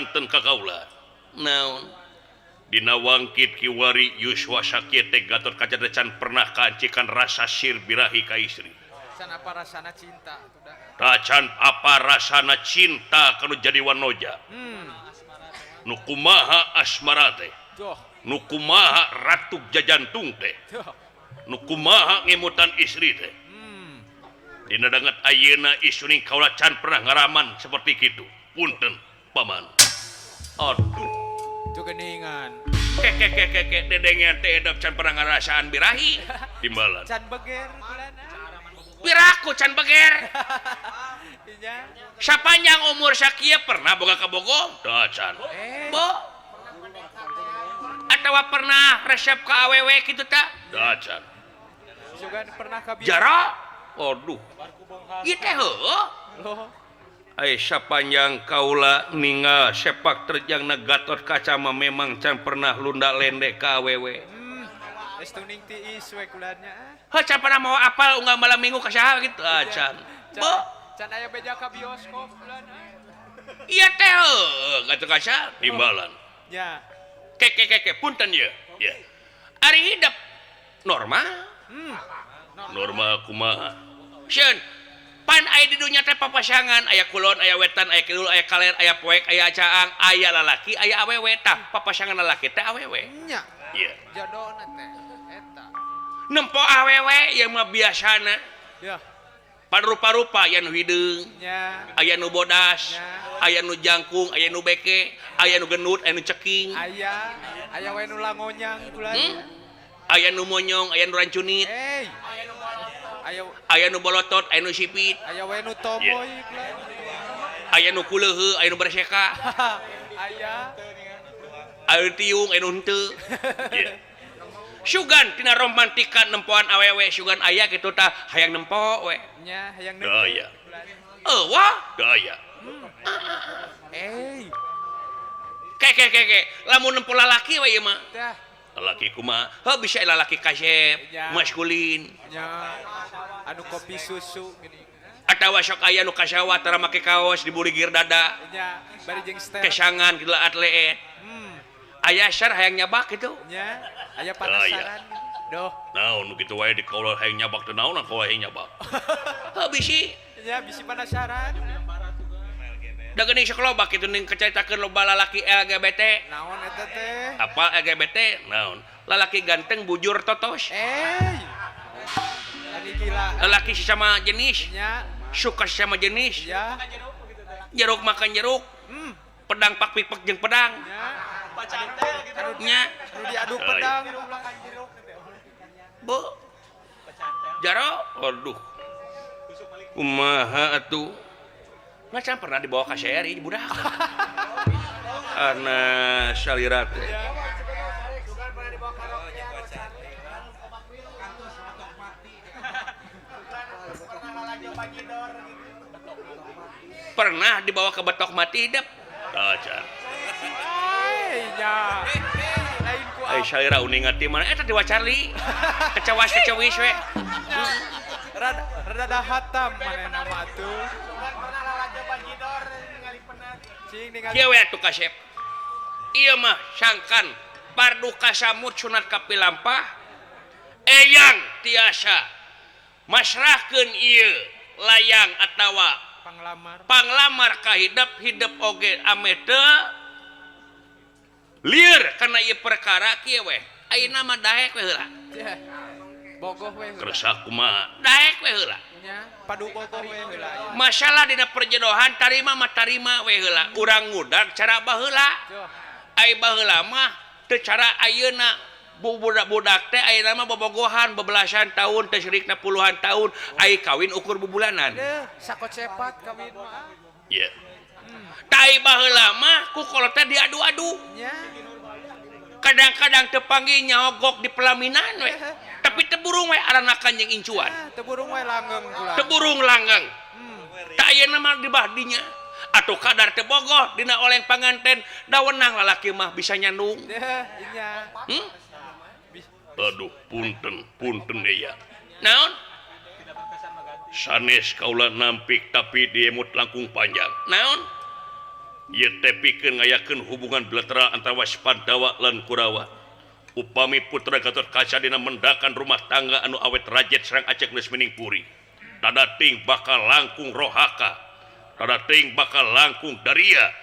santen ka kaula naon dina wangkit kiwari yuswa sakit Gatot Kaca can pernah kancikan rasa sir birahi ka istri can apa rasana cinta can apa rasana cinta kalau jadi wanoja nu kumaha asmara teh nu kumaha ratu jajantung teh nu kumaha ngemutan istri teh dina dangat ayeuna isuni kaula can pernah ngaraman seperti kitu punten paman aduh itu geningan kek dedengan teh edap can pernah ngarasaan birahi timbalan can beger kulana piraku can beger iya sapanjang umur sakieu pernah boga kabogong da can bo atawa pernah resep ka awewe kitu tah da can juga pernah ka jara aduh ieu teh heueuh loh ai sapanjang kaula ningal sepak terjangna Gatot Kaca mah memang can pernah lunda lende ka awewe geus tuning tiis we kulanya heuh can pernah mau apal unggal malam minggu ka saha gitu can bo can aya beja ka bioskop kulana iya teh Gatot Kaca timbalan ya kek punten ya ya ari hidup normal normal kumaha sieun pan aya di dunya teh papasangan aya kulon aya wetan aya kidul aya kaler aya poek aya caang aya lalaki aya awewe tah papasangan lalaki teh awewe nya iya jodohna teh eta nempo awewe yang mah biasana ya pan rupa-rupa aya nu hideung nya aya nu bodas Ya. aya nu jangkung aya nu beke aya nu genut aya nu ceking aya we nu langonyang kulana aya nu monyong aya nu rancunit aya nu bolotot aya nu sipit aya we nu tomoy kulana aya nu kuleuheu aya nu berseka aya aya nu tiung aya nu henteu sugan tina romantika nempoan awewe sugan aya kitu tah hayang nempo we nya hayang daya eueuh daya kek lamun nempo lalaki we ieu mah tah lalaki kumaha heuh bisa lalaki kasep Ya. maskulin nya anu kopi susu gini atawa sok aya nu kasawat tara make kaos dibuli gir dada nya bari jeung stel kesangan gitu atlet aya syar hayang nyabak gitu nya aya penasaran doh naon nu kitu wae di kaula hayang nyabak teh naon kaula hayang nyabak heuh bisi nya bisi penasaran da geuning sakelobak kitu ning kacaritakeun loba lalaki LGBT naon eta teh apa LGBT naon lalaki ganteng bujur totos ani gila lalaki sesama jenis nya suka sesama jenis ya jeruk makan jeruk pedang pak pipek jeung pedang nya nya anu diadu pedang bu jaro aduh kumaha atuh macam pernah dibawa ka seri budak ana salirat pernah dibawa ke betok mati hidup aja nya lain ku ai salira uning ngati mana eta diwacari kecewas we rada hatam manehna mah tuh cing ningali kieu we atuh kasep ieu mah sangkan pardu kasamut sunat kapilampah eyang tiasa masrahkeun ieu layang atawa panglamar ka hidup oge ame teu lieur kana ieu perkara kieu we ayeuna mah daek we heula bogoh we heula kersa kumaha daek we heula nya padu bogoh we heula masalah dina perjodohan tarima mah tarima we heula urang ngudag cara baheula ai baheula mah teu cara ayeuna budak-budak teh ayeuna mah bobogohan bebelasan tahun teh sirikna puluhan tahun ai kawin ukur bubulanan sakocepat kawin mah iya tai baheula mah ku kolot teh diadu-adu nya kadang-kadang teu panggih nyogok di pelaminan we tapi teu burung we arana kanjeng incuan teu burung we langgeng kula teu burung langgeng tah ayeuna mah di bahdinya atau kadar teu bogoh dina oleng panganten da wenang lalaki mah bisa nyandung nya aduh punten ya naon sanes kaula nampik tapi diemut langkung panjang naon ieu teh pikeun ngayakeun hubungan bilateral antara Pandawa lan Kurawa. Upami putra Gatotkaca dina mendakan rumah tangga anu awet rajet sareng Aceh geus mening puri. Tadating bakal langkung Rohaka. Tadating bakal langkung Daria.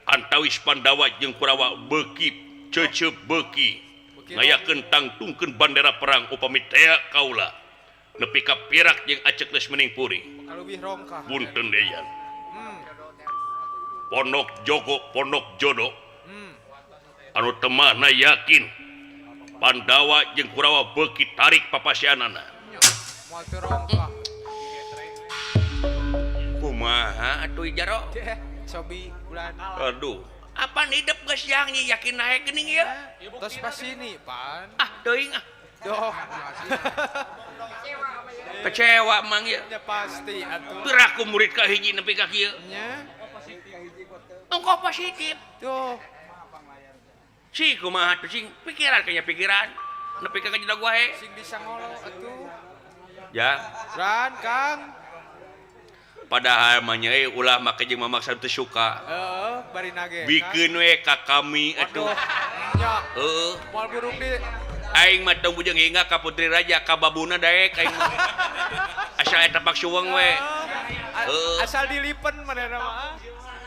Antawis Pandawa jeung Kurawa beuki ceuceup beuki. Ngayakeun tangtungkeun bandera perang upami tea kaula. Nepi ka Pirak jeung Aceh geus mening puri. Leuwih rongkah. Punten deyan. Pondok Jogo, Pondok Jodo. Anu temahna yakin Pandawa jeung Kurawa beuki tarik papasianana. Moal teu rongkah. Kumaha atuh Jaro? Sobi bulan. Aduh, apa hidup geus yang yakin naik geuning ieu? Tos pas ini, Pan. Teuing Doh. kecewa mang ieu. Ya pasti atuh. Teu raku murid ka hiji nepi ka kieu. Nya. Engko positif. Tuh. Si kumaha tuh sing pikiran kayaknya pikiran. Nepi ka kajedag wae. Sing disangolo atuh. Ya, Ran, Kang. padahal mah nya ulah make jeung mamaksa teu suka. Bari nage. Bikeun we ka kami atuh. Nya. Heeh. Moal burung di Aing mah tong bujang hinga ka putri raja ka babuna daek aing. Asal eta pak suweng we. asal dilipen manehna mah.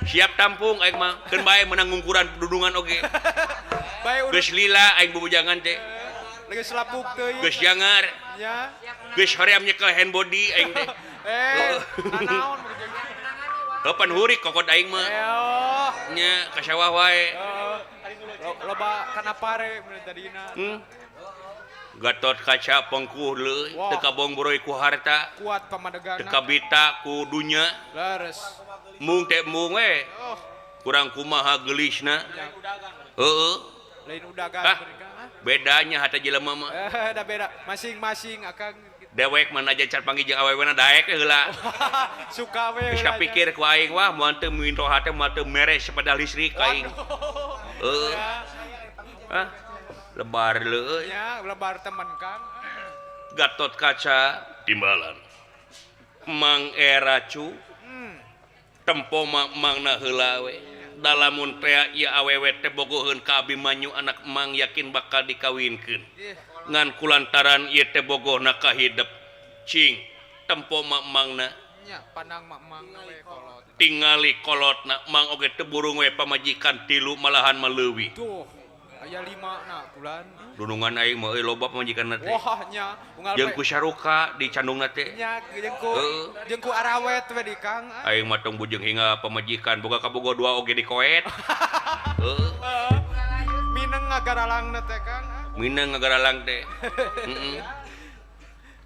Siap tampung aing mah. Keun bae menang ngungkuran dudungan oge. Bae udah Geus lila aing bubujangan teh. geus lapuk teuing. Geus jangar. Nya. Geus hoream nyekel hand body aing teh. Nanaon Pan hurik kokot aing mah. Nya ka sawah wae. Loba kana pare mun tadina. Gatotkaca pengkuh leuy, teu kabong boroi ku harta, Kuat pamadegana. teu kabita ku dunya. Leres. Mung teh mung we. Kurang kumaha geulisna. Heeh. Lain udagan Ah, mereka. bedanya hata jelema mah. Da beda. Masing-masing akang Dewek mana aja panggil jeung awewena daek heula. suka we. Geus kapikir ku aing wah moal teu minto hate moal teu mere sepeda listrik ka aing. Heeh. Hah? Lebar leuy. Ya, lebar teman Kang. Gatotkaca timbalan. Mang Eracu. Tempo mangna heula we. Dalamun teh ieu awewe teh bogoheun ka Abimanyu anak Mang yakin bakal dikawinkeun. Ngan kulantaran ieu teh bogohna kahidep. Cing, tempo mangna Nya, pandang mak-mang we kolot. tingali kolotna Mang oge teu burung we pamajikan 3 malahan maleuwi. Tuh, aya 5 na bulan. Dunungan aing mah euy loba pamajikanna teh. Wah, nya, unggal Jeung ku Saruka di candungna teh. nya jeung ku arawet we di Kang. Aing mah tong bujeng hinga pamajikan boga kabogo 2 oge di koet. Heeh. Mineng ngagaralangna teh Kang. Minang ngagaralang teh. Heeh.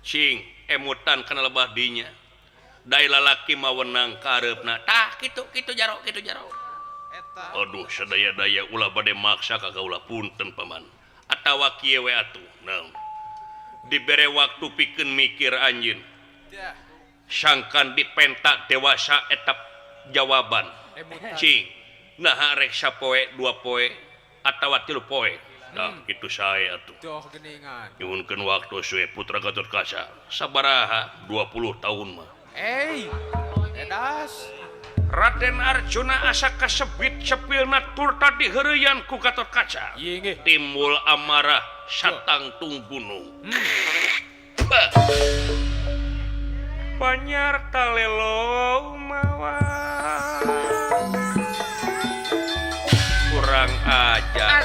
Cing emutan kana lebah dinya. Dai lalaki mah wenang kareupna. Tah kitu Jaro. Eta. Aduh sadaya-daya ulah bade maksa ka kaula punten paman. Atawa kieu we atuh. Naon? Dibere waktu pikeun mikir anjeun. Ya, Sangkan dipenta dewasa etap jawaban. emutan. Cing, nah rek sapoe 2 poe atawa 3 poe. Nah, kitu sae atuh. Doh geningan. Nyuhunkeun waktu suwe putra Gatotkaca. Sabaraha 20 tahun mah. Edas. Raden Arjuna asa kasebit cepilna turta diheureuyan ku Gatotkaca. Ieu Timbul amarah satang tung gunung. Panyar talelo mawa. Kurang ajar.